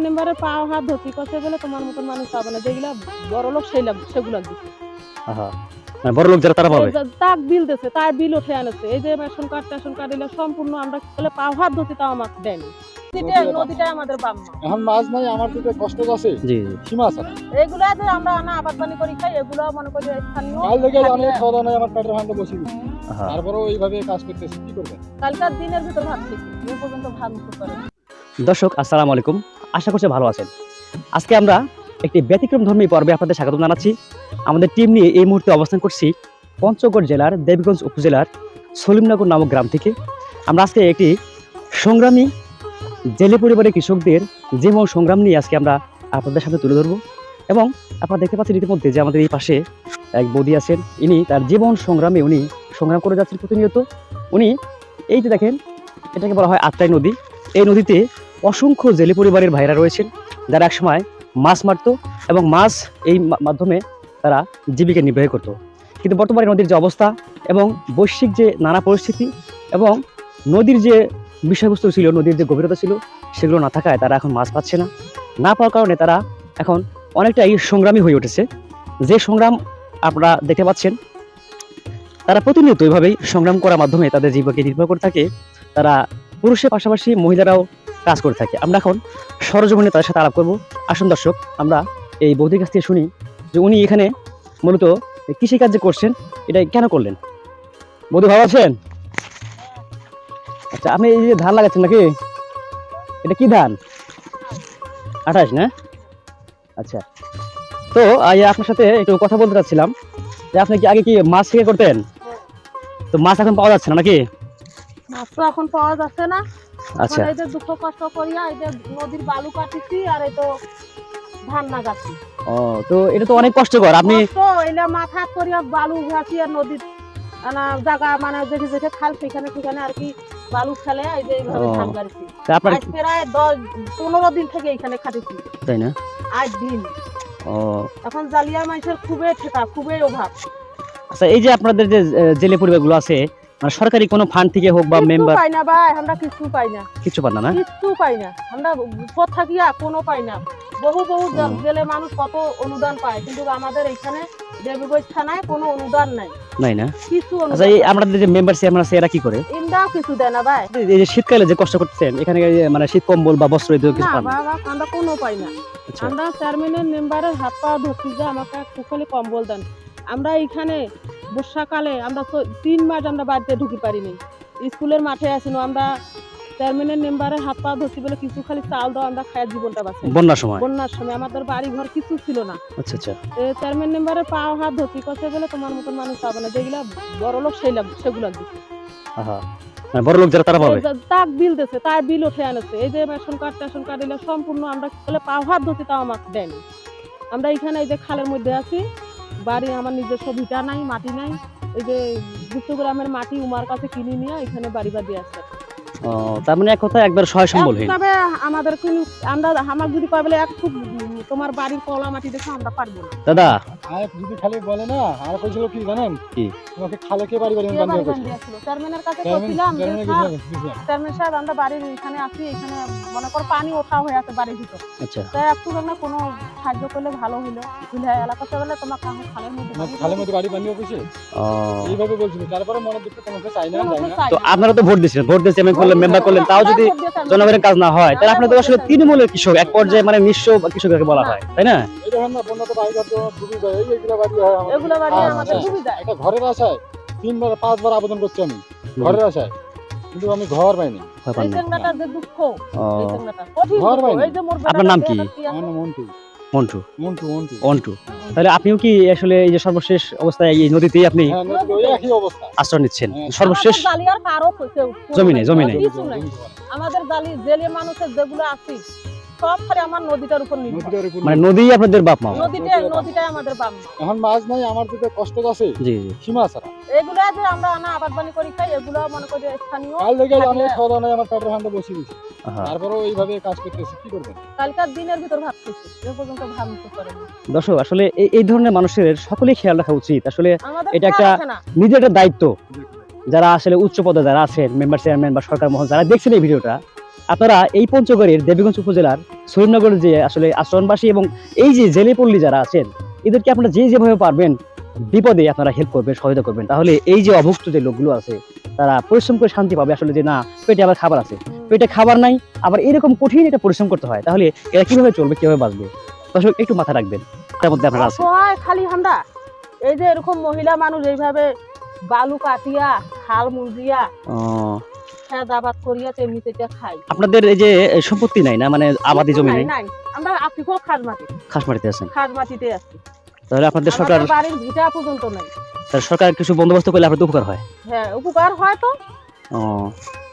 মেম্বারের পা হাত ধরতে কথা বলে তোমার মতন মানুষ পাবে না, যেগুলা বড় লোক সেগুলা দিচ্ছে। মানে বড় লোক যারা তারা পাবে। তাক বিল দিচ্ছে, তার বিল উঠে আনছে। এই যে রেশন কার্ড এগুলো সম্পূর্ণ আমরা বলে পা হাত ধরতে তাও আমাকে দেয়নি। নদীটাই আমাদের বাপ মা। এখন মাছ নাই, আমার দিকে কষ্ট আছে। জি সীমা আছে। এগুলা যে আমরা আবাদ পানি করি খাই, এগুলো মনে করি স্থানীয়। কাল থেকে অনেক খাওয়া নাই, আমার পেটের ভান্ডে বসে গেছি। তারপরেও এইভাবে কাজ করতেছি, কি করবেন? কালকার দিনের ভিতর ভাত খেয়েছি, এ পর্যন্ত ভাত মুখ করে। দর্শক আসসালামু আলাইকুম, আশা করছি ভালো আছেন। আজকে আমরা একটি ব্যতিক্রম ধর্মী পর্বে আপনাদের স্বাগত জানাচ্ছি। আমাদের টিম নিয়ে এই মুহূর্তে অবস্থান করছি পঞ্চগড় জেলার দেবীগঞ্জ উপজেলার সলিমনগর নামক গ্রাম থেকে। আমরা আজকে একটি সংগ্রামী জেলে পরিবারের কৃষকদের জীবন সংগ্রাম নিয়ে আজকে আমরা আপনাদের সামনে তুলে ধরবো। এবং আপনারা দেখতে পাচ্ছেন ইতিমধ্যে যে আমাদের এই পাশে এক বৌদি আছেন, ইনি তার জীবন সংগ্রামে উনি সংগ্রাম করে যাচ্ছেন প্রতিনিয়ত। উনি এই যে দেখেন, এটাকে বলা হয় আত্রাই নদী। এই নদীতে অসংখ্য জেলে পরিবারের ভাইরা রয়েছেন, যারা একসময় মাছ মারতো এবং মাছ এই মাধ্যমে তারা জীবিকা নির্বাহ করত। কিন্তু বর্তমানে নদীর যে অবস্থা এবং বৈশ্বিক যে নানা পরিস্থিতি এবং নদীর যে বিষয়বস্তু ছিল, নদীর যে গভীরতা ছিল, সেগুলো না থাকায় তারা এখন মাছ পাচ্ছে না পাওয়ার কারণে তারা এখন অনেকটাই সংগ্রামী হয়ে উঠেছে। যে সংগ্রাম আপনারা দেখতে পাচ্ছেন, তারা প্রতিনিয়ত এইভাবেই সংগ্রাম করার মাধ্যমে তাদের জীবিকা নির্বাহ করে থাকে। তারা পুরুষের পাশাপাশি মহিলারাও কাজ করে থাকে। আমরা এখন সরজমিনে তাদের সাথে আলাপ করবো। আসুন দর্শক, আমরা এই বৌদির কাছ থেকে শুনি যে উনি এখানে মূলত কৃষিকাজ যে করছেন, এটা কেন করলেন। বৌদি ভালো আছেন? আচ্ছা, আপনি এই যে ধান লাগাচ্ছেন নাকি? এটা কি ধান? 28 না? আচ্ছা, তো আপনার সাথে একটু কথা বলতে চাচ্ছিলাম যে আপনি কি আগে কি মাছ শিকার করতেন? তো মাছ এখন পাওয়া যাচ্ছে না নাকি? মাছ তো এখন পাওয়া যাচ্ছে না। আচ্ছা, এই যে দুঃখ কষ্ট করিয়া এই যে নদীর বালু কাটিছি আর এই তো ধান লাগাচ্ছি। ও, তো এটা তো অনেক কষ্টকর। আপনি তো এলা মাথা করিয়া বালু ঘাসি আর নদীর জায়গা মানে যেখানে খাল সেখানে আর কি বালু ফেলে এই যে এইভাবে ধান গাড়িছি। আপনার আজ প্রায় 10-15 দিন থেকে এখানে খাটিছি, তাই না? 8 দিন। ও, এখন জালিয়া মাইসের খুবই ঠেকা, খুবই অভাব। আচ্ছা, এই যে আপনাদের যে জেলে পরিবারগুলো আছে, মানে সরকারি কোনো ফান্ড থেকে হোক বা মেম্বার পাই না ভাই, আমরা কিছু পাই না, কিছু পান না? কিছু পাই না আমরা, উপর থাকিয়া কোনো পাই না। বহু জেলে মানুষ কত অনুদান পায়, কিন্তু আমাদের এখানে দেবীগঞ্জ থানায় কোনো অনুদান নাই না? কিছু আচ্ছা, অনুদান এই আমাদের যে মেম্বার চেয়ারম্যান আছে, এরা কি করে? ইন্দাও কিছু দেয় না ভাই। এই যে শীতকালে যে কষ্ট করতেছেন, এখানে মানে শীত কম্বল বা বস্ত্র এগুলো কিছু না পান না? বাবা, আমরা কোনো পাই না। আচ্ছা, আমরা চেয়ারম্যানের মেম্বারের হাত পা ধরছি যে আমাকে কুখালি কম্বল দেন। আমরা এখানে বর্ষাকালে আমরা 3 মাস আমরা বাড়িতে ঢুকি পারিনি, স্কুলের মাঠে আসিনি। আমরা চেয়ারম্যানের মেম্বারের হাত পা ধরছি বলে কিছু খালি চাল দাও, আমরা খায় জীবনটা বাঁচাই। বন্যার সময় আমাদের বাড়ি ঘর কিছু ছিল না। আচ্ছা আচ্ছা, চেয়ারম্যান মেম্বারের পা হাত ধরছি কথা বলে তোমার মতন মানুষ পাবে না, যেগুলা বড় লোক সেগুলা দিচ্ছে। মানে বড় লোক যারা তারা পাবে। তাক বিল দিচ্ছে, তার বিল উঠে আনছে। এই যে রেশন কার্ড এগুলো সম্পূর্ণ আমরা বলে পা হাত ধরছি তাও আমাকে দেয়নি। আমরা এখানে এই যে খালের মধ্যে আছি, বাড়ি আমার নিজস্ব ভিটা নাই, মাটি নাই। এই যে গুপ্তগ্রামের মাটি উমার কাছে কিনে নিয়ে এখানে বাড়ি বাড়ি আসছে। ও, তার মানে এক কথা একবার সহায় সম্বলহীন। তবে আমাদের কোনো আমার যদি কয় বলে এক ফুট তোমার বাড়ির কলা মাটি দেখো, আমরা পারবো না দাদা। আর যদি খালি বলে না, আর কইছিল কি জানেন? কি? তোমাকে খালেকে বাড়ি বাড়ি বান্ধা কইছিল। চেয়ারম্যানের কাছে কইছিলাম যে চেয়ারম্যান সাহেব, আমরা বাড়ির এখানে আছি, এখানে মনে কর পানি ওঠা হয়ে আছে বাড়ির ভিতর। আচ্ছা, তাই একটু না কোনো সাহায্য করলে ভালো হইলো। বুঝলে এলাকাতে বলে তোমাকে খালের মধ্যে বাড়ি বান্ধা কইছে। এইভাবে বলছিল। তারপরে মনে দুঃখ তোমাকে চাই না, তো আপনারা তো ভোট দিয়েছিলেন, ভোট দিয়েছেন, মেম্বার করলেন, তাও যদি জনগণের কাজ না হয়, তাহলে আপনারা তো আসলে তৃণমূলের কৃষক, এক পর্যায়ে মানে নিঃস্ব কৃষককে বলা হয়, তাই না? এটা না বন্যা তো বাড়ি ঘর ডুবে যায়, এইগুলা বাড়ি হয় আমাদের। এগুলা বাড়ি আমাদের ডুবে যায়। এটা ঘরের আশায় 3-5 বার আবেদন করছি আমি, ঘরের আশায়, কিন্তু আমি ঘর পাইনি। এই চেংড়াটার যে দুঃখ, এই চেংড়াটা ঘর পাইনি। এই যে মোর আপনার নাম কি? আমার নাম মন্টু। মন্টু। মন্টু মন্টু মন্টু। তাহলে আপনিও কি আসলে এই যে সর্বশেষ অবস্থায় এই নদীতেই আপনি হ্যাঁ, নদীর একই অবস্থা। আশ্রয় নিচ্ছেন? হ্যাঁ। সর্বশেষ আমাদের জালি আর কারো জমিনে কিছু নাই। আমাদের জালি জেলে মানুষের যেগুলো আছে সব খালি আমার নদীটার উপর নির্ভর। নদীটার উপর মানে নদী আপনাদের বাপ মা? নদীটাই আমাদের বাপ মা। এখন মাছ নাই, আমার দিকে কষ্ট আছে। জি, সীমা ছাড়া এগুলো যে আমরা আবাদ পানি করি খাই, এগুলো মনে করি স্থানীয়। কাল থেকে অনেক খাওয়া নাই, আমার পেটের ভান্ডে বসে গেছি। তারপরেও এইভাবে কাজ করতেছি, কি করবেন? কালকার দিনের ভিতর ভাত খেয়েছি, এ পর্যন্ত ভাত মুখ করেনি। দর্শক, আসলে এই ধরনের মানুষের সকলেই খেয়াল রাখা উচিত। আসলে আমাদের এটা একটা খেয়াল আছে না। নিজের একটা দায়িত্ব। যারা আসলে উচ্চ পদে যারা আছেন, মেম্বার চেয়ারম্যান বা সরকার মহল যারা দেখছেন এই ভিডিওটা, আপনারা এই পঞ্চগড়ের দেবীগঞ্জ উপজেলার সলিমনগরের যে আসলে আশ্রমবাসী এবং এই যে জেলেপল্লী যারা আছেন, এদেরকে আপনারা যেভাবে পারবেন বিপদে আপনারা হেল্প করবেন, সহায়তা করবেন, তাহলে এই যে অভুক্ত যে লোকগুলো আছে তারা পরিশ্রম করে শান্তি পাবে। আসলে যে না, পেটে আবার খাবার আছে, পেটে খাবার নাই, আবার এরকম কঠিন একটা পরিশ্রম করতে হয়, তাহলে এরা কিভাবে চলবে, কিভাবে বাঁচবে? দর্শক একটু মাথা রাখবেন, তার মধ্যে আপনারা আছে। অসহায় খালি আমরা এই যে এরকম মহিলা মানুষ এইভাবে বালু কাটিয়া খাল মুজিয়া খেত আবাদ করিয়া এমনিতে খাই। আপনাদের এই যে সম্পত্তি নাই না, মানে আবাদি জমি নাই? নাই, আমরা আফ্রিকার খাস মাটি, খাস মাটিতে আছেন? খাস মাটিতে আছি। তাহলে আপনাদের সরকার, আমাদের বাড়ির ভিটা পর্যন্ত নাই। তাহলে সরকার কিছু বন্দোবস্ত করলে আপনাদের উপকার হয়। হ্যাঁ, উপকার হয় তো।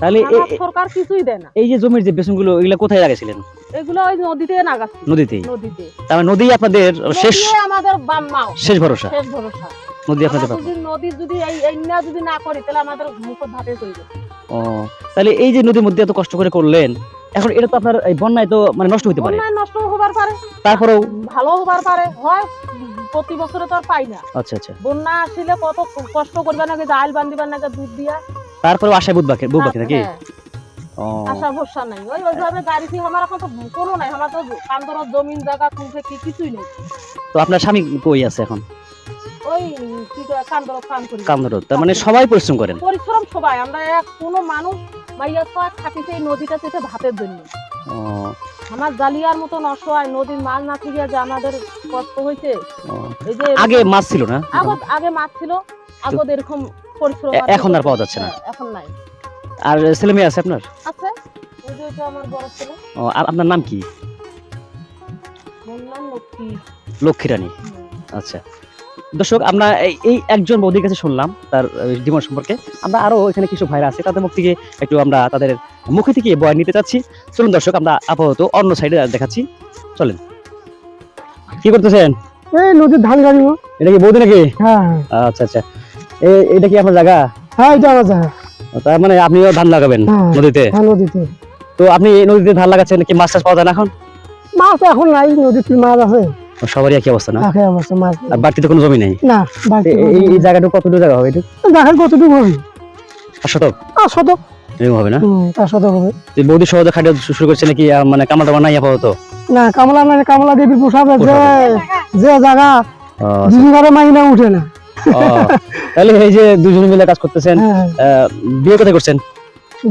তাহলে সরকার কিছুই দেয় না। এই যে জমির যে বেসনগুলো, এগুলো কোথায় লাগাইছিলেন? এগুলো ওই নদীতে নাগাচ্ছি। নদীতে? নদীতে। তার নদী আপনাদের শেষ, আমাদের বাম্মাও শেষ ভরসা? শেষ ভরসা নদী আপনাদের। যদি নদী যদি এই না যদি না করি তাহলে আমাদের মুখত ভাতে চলবে। তাহলে এই যে নদীর মধ্যে এত কষ্ট করে করলেন, এখন এটা তো আপনার এই বন্যায় তো মানে নষ্ট হতে পারে। বন্যায় নষ্ট হবার পারে, তারপরেও ভালো হবার পারে, হয় প্রতি বছরে তো আর পাই না। আচ্ছা আচ্ছা। বন্যা আসলে কত কষ্ট করবে নাকি, জাল বান্ধিবার নাকি, দুধ দিয়া, তারপরেও আশায় বুধ বাকি নাকি? আশা ভরসা নাই। ওইভাবে গাড়িতে আমার এখন তো কোনো নাই, আমার তো কান্দর জমিন জায়গা তুলছে কিছুই নেই। তো আপনার স্বামী কই আছে এখন? ওই কি কান্দর কাম করি। কান্দর, তার মানে সবাই পরিশ্রম করেন? পরিশ্রম সবাই, আমরা কোনো মানুষ মাইয়া সবাই থাকিতে এই নদীটা চেতে ভাতের জন্য। আমার জালিয়ার মতন অসহায় নদীর মাছ না থেকে যে আমাদের কষ্ট হয়েছে। এই যে আগে মাছ ছিল না? আগে মাছ ছিল, আগে এরকম পরিশ্রম। এখন আর পাওয়া যাচ্ছে না? এখন নাই। আর ছেলে মেয়ে আছে আপনার? আছে, ওই যে এটা আমার বড় ছেলে। আর আপনার নাম কি? ওর নাম লক্ষ্মী। লক্ষ্মী রানী। আচ্ছা দর্শক, আমরা এই একজন বৌদির কাছে শুনলাম তার জীবন সম্পর্কে। আমরা আরো এখানে কিছু ভাইরা আছে, তাদের মুখ থেকে একটু আমরা তাদের মুখে থেকে বয়ান নিতে চাচ্ছি। চলুন দর্শক, আমরা আপাতত অন্য সাইডে দেখাচ্ছি, চলেন। কি করতেছেন? এই নদীর ধান গাড়ি। এটা কি বৌদি নাকি? হ্যাঁ। আচ্ছা আচ্ছা, এটা কি আপনার জায়গা? হ্যাঁ, এটা আমার জায়গা। তার মানে আপনিও ধান লাগাবেন নদীতে? হ্যাঁ, নদীতে। তো আপনি নদীতে ধান লাগাচ্ছেন, কি মাছ টাছ পাওয়া যায় না এখন? মাছ এখন নাই, নদীতে মাছ আছে। সবারই একই অবস্থা না? একই অবস্থা, মাছ আর বাড়তিতে কোনো জমি নেই? না। এই জায়গাটা কতটুকু জায়গা হবে? দেখেন কতটুকু হবে? 5 শতক? 5 শতক এরকম হবে না? 5 শতক হবে। বৌদি সহজে খাটিয়ে শুরু করছে নাকি, মানে কামলা টামলা নাই আপাতত? না, কামলা নাই, কামলা দেবী পোষাবে যে জায়গা জীবিকারে মাইনা উঠে না। তাহলে এই যে দুজনে মিলে কাজ করতেছেন, বিয়ে কোথায় করছেন?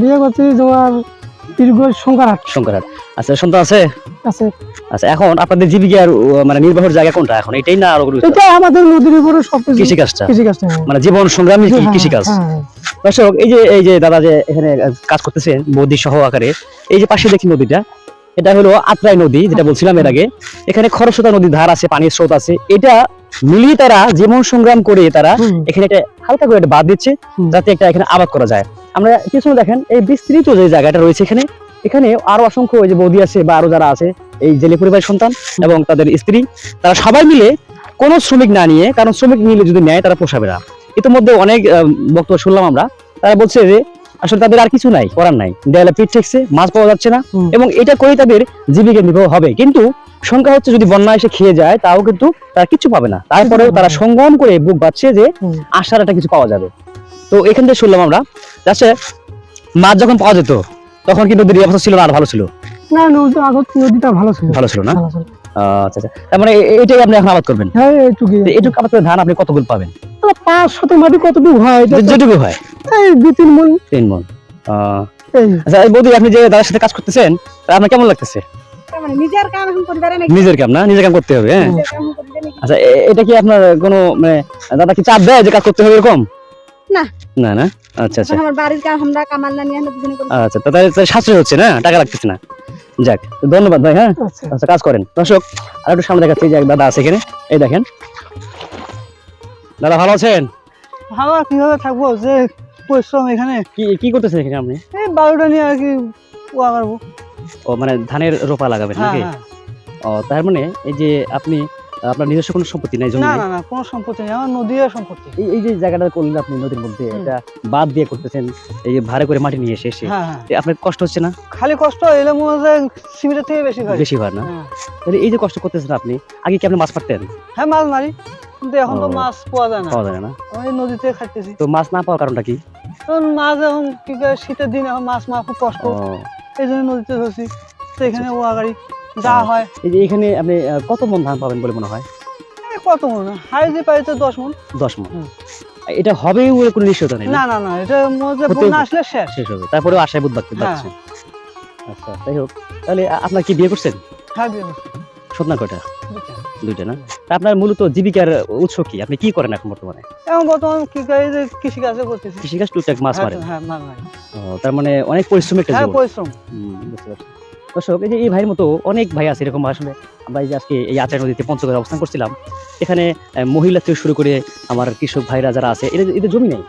বিয়ে করছি তোমার সংকারহাট। সংকারহাট। আচ্ছা, সন্তান আছে? আছে। আচ্ছা, এখন আপনাদের জীবিকার মানে নির্বাহের জায়গা কোনটা এখন, এটাই না আরো? এটা আমাদের নদীর উপরে সবকিছু কৃষিকাজটা, কৃষিকাজটা মানে জীবন সংগ্রামী কৃষিকাজ। দর্শক, এই যে দাদা যে এখানে কাজ করতেছেন বৌদি সহ আকারে, এই যে পাশে দেখি নদীটা, এটা হলো আত্রাই নদী, যেটা বলছিলাম এর আগে। এখানে খরস্রোতা নদীর ধার আছে, পানির স্রোত আছে, এটা মিলিয়ে তারা জীবন সংগ্রাম করে তারা এখানে একটা হালকা করে একটা বাঁধ দিচ্ছে, যাতে একটা এখানে আবাদ করা যায়। আমরা পিছনে দেখেন এই বিস্তৃত যে জায়গাটা রয়েছে, এখানে আরো অসংখ্য ওই যে বৌদি আছে বা আরো যারা আছে এই জেলে পরিবারের সন্তান এবং তাদের স্ত্রী, তারা সবাই মিলে কোনো শ্রমিক না নিয়ে, কারণ শ্রমিক নিলে যদি নেয় তারা পোষাবে না। ইতিমধ্যে অনেক বক্তব্য শুনলাম আমরা, তারা বলছে যে আসলে তাদের আর কিছু নাই, করার নাই, দেয়ালে পিঠ ঠেকছে, মাছ পাওয়া যাচ্ছে না, এবং এটা করেই তাদের জীবিকা নির্বাহ হবে। কিন্তু সংখ্যা হচ্ছে যদি বন্যা এসে খেয়ে যায় তাও কিন্তু তারা কিছু পাবে না, তারপরেও তারা সংগ্রাম করে বুক বাঁচছে যে আশার একটা কিছু পাওয়া যাবে। তো এখান থেকে শুনলাম আমরা যাচ্ছে মাছ যখন পাওয়া যেত তখন কিন্তু নদীর অবস্থা ছিল না, আর ভালো ছিল না? নদীটা ভালো ছিল। ভালো ছিল না? আচ্ছা আচ্ছা, তার মানে এটাই আপনি এখন আবাদ করবেন? হ্যাঁ, এইটুকু আবাদ করে ধান আপনি কতগুলো পাবেন? 5 শতক মাটি কতটুকু হয়? যেটুকু হয় এই 2-3 মণ। 3 মণ। আচ্ছা, এই বৌদি আপনি যে দাদার সাথে কাজ করতেছেন, আপনার কেমন লাগতেছে? নিজের কাম না, নিজের কাম করতে হবে। হ্যাঁ। আচ্ছা, এটা কি আপনার কোনো মানে দাদা কি চাপ দেয় যে কাজ করতে হবে এরকম? না না না। আচ্ছা আচ্ছা, আমার বাড়ির কাজ আমরা কামাল না নিয়ে দুজনে করি। আচ্ছা, তাহলে সাশ্রয় হচ্ছে না, টাকা লাগতেছে না। যাক, ধন্যবাদ ভাই। হ্যাঁ, আচ্ছা, কাজ করেন। দর্শক, আর একটু সামনে দেখাচ্ছি যে এক দাদা আছে এখানে, এই দেখেন। দাদা ভালো আছেন? ভালো কিভাবে থাকবো, যে পরিশ্রম এখানে। কি করতেছেন এখানে আপনি? এই বালুটা নিয়ে আর কি পোয়া করবো। ও, মানে ধানের রোপা লাগাবেন নাকি? ও, তার মানে এই যে আপনি আপনার নিজস্ব কোনো সম্পত্তি নাই, জমি না নেই? না না, কোনো সম্পত্তি নেই, আমার নদীর সম্পত্তি। এই যে জায়গাটা করলেন আপনি নদীর মধ্যে, এটা বাদ দিয়ে করতেছেন, এই যে ভাড়া করে মাটি নিয়ে এসে আপনার কষ্ট হচ্ছে না? খালি কষ্ট এলে মনে হয় সিমেন্টের থেকে বেশি ভার না? তাহলে এই যে কষ্ট করতেছেন আপনি, আগে কি আপনি মাছ মারতেন? হ্যাঁ, মাছ মারি, কিন্তু এখন তো মাছ পাওয়া যায় না। আমি নদীতে খাইতেছি। তো মাছ না পাওয়ার কারণটা কি? মাছ এখন কি করে, শীতের দিন এখন মাছ মারা খুব কষ্ট, এই জন্য নদীতে ধরছি। তো এখানে ও আগাড়ি যা হয়। এই যে এখানে আপনি কত মন ধান পাবেন বলে মনে হয়? এই কত মন হাই যে পাই তো 10 মন। 10 মন। এটা হবে বলে কোনো নিশ্চয়তা নেই না না না, এটা মধ্যে হতেও বন্যা পারে। আসলে শেষ। শেষ হবে, তারপরেও আশায় বুধ বাড়ছে। হ্যাঁ। আচ্ছা, তাই হোক। তাহলে আপনার কি বিয়ে করছেন? হ্যাঁ বিয়ে করছি। সন্তান কয়টা? দুইটা। 2টা না? তা আপনার মূলত জীবিকার উৎস কি? আপনি কি করেন এখন বর্তমানে? এখন বর্তমান কি কাজ, যে কৃষি কাজে করতেছি। কৃষিকাজ, টুকটাক মাছ মারেন? হ্যাঁ মাছ মারি। ও, তার মানে অনেক পরিশ্রমী একটা হ্যাঁ জীবন। পরিশ্রম। বুঝতে পারছি। দর্শক, এই যে এই ভাইয়ের মতো অনেক ভাই আছে এরকম। আসলে আমরা এই যে আজকে এই আচার নদীতে পঞ্চগড়ে অবস্থান করছিলাম, এখানে মহিলা থেকে শুরু করে আমার কৃষক ভাইরা যারা আছে, এদের জমি নেই,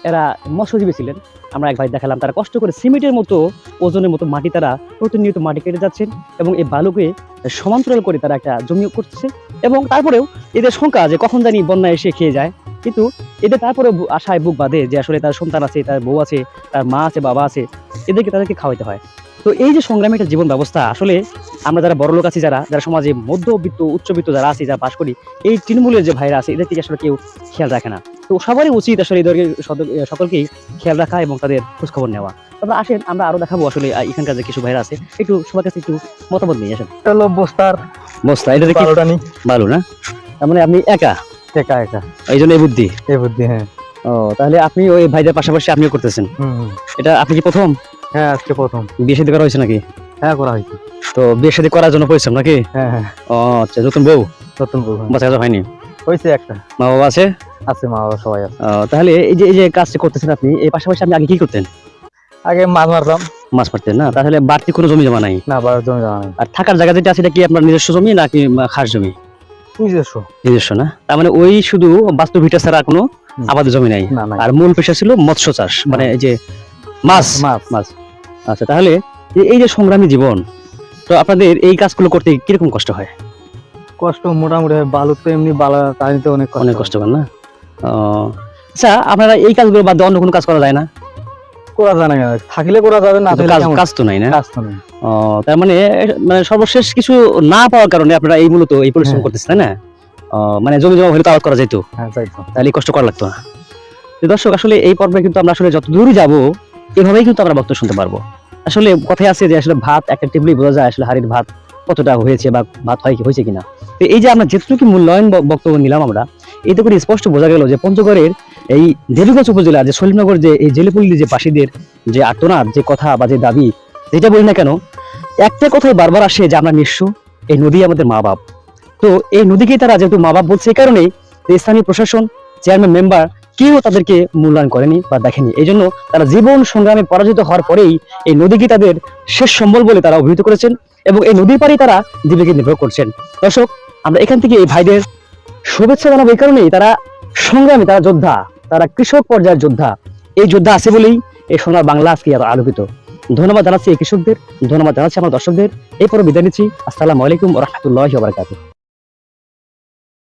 এরা মৎস্যজীবী ছিলেন। আমরা এক ভাই দেখালাম, তারা কষ্ট করে সিমেন্টের মতো ওজনের মতো মাটি তারা প্রতিনিয়ত মাটি কেটে যাচ্ছেন এবং এই বালুকে সমান্তরাল করে তারা একটা জমি করতেছে। এবং তারপরেও এদের শঙ্কা যে কখন জানি বন্যা এসে খেয়ে যায়, কিন্তু এদের তারপরে আশায় বুক বাঁধে যে আসলে তার সন্তান আছে, তার বউ আছে, তার মা আছে, বাবা আছে, তাদেরকে খাওয়াইতে হয়। তো এই যে সংগ্রামী একটা জীবন ব্যবস্থা, আসলে আমরা যারা বড় লোক আছি, যারা সমাজে মধ্যবিত্ত উচ্চবিত্ত যারা আছি, যারা বাস করি, এই তৃণমূলের যে ভাইরা আছে, এদের থেকে আসলে কেউ খেয়াল রাখে না। তো সবারই উচিত আসলে এদেরকে সকলকেই খেয়াল রাখা এবং তাদের খোঁজখবর নেওয়া। তবে আসেন আমরা আরো দেখাবো আসলে এখানকার যে কিছু ভাইরা আছে, একটু সবার কাছে একটু মতামত নিয়ে আসেন। হলো বস্তার বস্তা, এটা কি বারোটা নি ভালো না? তার মানে আপনি একা একা একা, এই জন্য এই বুদ্ধি। এই বুদ্ধি। হ্যাঁ। ও, তাহলে আপনি ওই ভাইদের পাশাপাশি আপনিও করতেছেন। এটা আপনি কি প্রথম? হ্যাঁ আজকে প্রথম। বিয়ে শাদী করা হয়েছে নাকি? হ্যাঁ করা হয়েছে। তো বিয়ে শাদী করার জন্য পরিশ্রম নাকি? হ্যাঁ হ্যাঁ, ও আচ্ছা, নতুন বউ, নতুন বউ বাচ্চা কাচ্চা হয়নি? হয়েছে একটা। মা বাবা আছে? আছে, মা বাবা সবাই আছে। তাহলে এই যে কাজটা করতেছেন আপনি, এই পাশাপাশি আপনি আগে কি করতেন? আগে মাছ মারতাম। মাছ মারতেন না? তাহলে বাড়তি কোনো জমি জমা নাই? না, বাড়ির জমি জানা নেই। আর থাকার জায়গা যেটা আছে, এটা কি আপনার নিজস্ব জমি নাকি খাস জমি? নিজস্ব। নিজস্ব না? তার মানে ওই শুধু বাস্তু ভিটা ছাড়া কোনো আবাদ জমি নাই? না না। আর মূল পেশা ছিল মৎস্য চাষ, মানে এই যে মাছ মাছ মাছ। আচ্ছা, তাহলে এই যে সংগ্রামী জীবন, তো আপনাদের এই কাজগুলো করতে কিরকম কষ্ট হয়? কষ্ট মোটামুটি হয়, বালু তো এমনি বালা টানিতে অনেক অনেক কষ্ট হয় না? আচ্ছা, আপনারা এই কাজগুলো বাদ দিয়ে অন্য কোনো কাজ করা যায় না? করা যায় না, থাকলে করা যাবে না, কিন্তু কাজ তো নাই না? কাজ তো নেই। তার মানে সর্বশেষ কিছু না পাওয়ার কারণে আপনারা এই মূলত এই পরিশ্রম করতেছেন, তাই না? মানে জমি জমা হলে তো আবাদ করা যেত, হ্যাঁ যাইতো। তাহলে কষ্ট করা লাগতো না। তো দর্শক, আসলে এই পর্বে কিন্তু আমরা আসলে যত দূর যাব, এভাবেই কিন্তু আমরা বক্তব্য শুনতে পারবো। আসলে কথায় আছে যে আসলে ভাত একটা টেবিলেই বোঝা যায় আসলে হাড়ির ভাত কতটা হয়েছে বা ভাত হয়েছে কিনা। তো এই যে আমরা যেটুকু মূল্যায়ন বক্তব্য নিলাম, আমরা এতে করে স্পষ্ট বোঝা গেল যে পঞ্চগড়ের এই দেবীগঞ্জ উপজেলা যে সলিমনগর যে এই জেলেপল্লী যে বাসীদের যে আর্তনাদ, যে কথা বা যে দাবি, যেটা বলি না কেন, একটা কথাই বারবার আসে যে আমরা নিঃস্ব, এই নদী আমাদের মা বাপ। তো এই নদীকে তারা যেহেতু মা বাপ বলছে, এই কারণেই স্থানীয় প্রশাসন, চেয়ারম্যান, মেম্বার কেউ তাদেরকে মূল্যায়ন করেনি বা দেখেনি। এই জন্য তারা জীবন সংগ্রামে পরাজিত হওয়ার পরেই এই নদীকে তাদের শেষ সম্বল বলে তারা অভিহিত করেছেন এবং এই নদীর পাড়েই তারা জীবিকা নির্ভর করছেন। দর্শক, আমরা এখান থেকে এই ভাইদের শুভেচ্ছা জানাবো, এই কারণেই তারা সংগ্রামী, তারা যোদ্ধা, তারা কৃষক পর্যায়ের যোদ্ধা। এই যোদ্ধা আছে বলেই এই সোনার বাংলা আজকে এত আলোকিত। ধন্যবাদ জানাচ্ছি এই কৃষকদের, ধন্যবাদ জানাচ্ছি আমার দর্শকদের। এই পরে বিদায় নিচ্ছি। আসসালামু আলাইকুম ওয়া রাহমাতুল্লাহি ওয়া বারাকাতুহু।